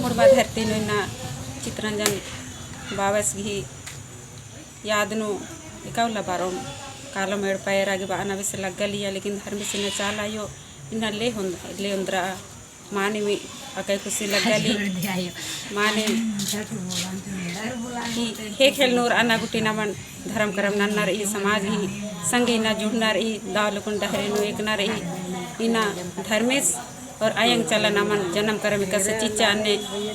मुड़मा धरती ना चित्रंजन बावस घी यादनु इकावला बारों कालम एड़ पैरागी बाना विसे लग्गलिया लेकिन धर्म से न चालायो इन्ना ले उंद्रा माने में अकई खुशी लग्गली माने कि हे खेल नूर अन्ना गुटी नमन धर्म करम नन्नर ई समाज ही संगे ना जुड़नर ई दावलकुन डहरे नु एक नर ई इना धर्मेश और अयंग चला नमन जन्म करम कसे चिच्चा अन्ने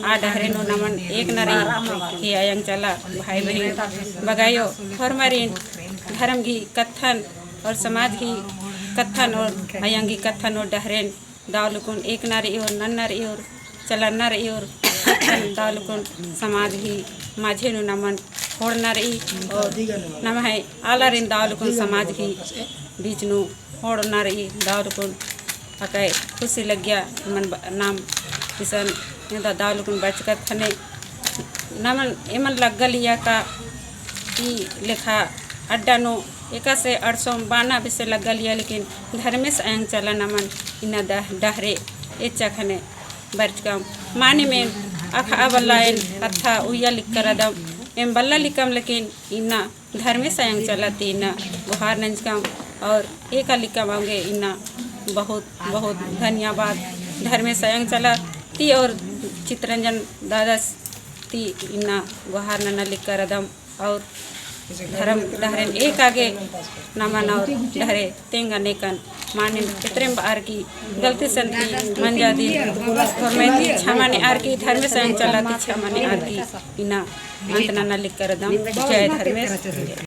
आ डहरे नु नमन एक नर ई हे अयंग चला भाई बहन बगायो फरमरीन धर्म की कथन और समाज की कथन और अयंगी कथन और डहरेन दावलकुन एक नारी और नन्नर और चलन्नर और दावलकुन समाज ही माझे नु नमन होड़नर और नम है आलारिन दावलकुन समाज की बीच नु होड़नर दावलकुन अकय खुशी लग गया मन नाम किसन दावलकुन बचकर थने नमन एमन लग्गलिया का ई लेखा अड्डा नो एका से 892 विषय लग्गलिया लेकिन धर्मेश अयंग चला नमन इना डहरे एच्चा खने बर्चकम माने में अखा बल्लायन अथा उया लिख कर अदम एम बल्ला लिखम लेकिन इना धर्मेश अयंग चला तीना गुहार नंजकम और एका लिखम आऊंगे इना बहुत बहुत धन्यवाद धर्मेश अयंग चला ती और चित्रंजन दादा ती इना गुहार नन्ना लिख कर अदम और धर्म डहरेन एक आगे नमन और डहरे तेंगा नेकन माने इतने बार की गलती संती मंजा दी और मैं ती छमाने आर की धर्मेश अयंग चला ती छमाने आर की इना अंत नन्ना लिख कर दम जय धर्मेश।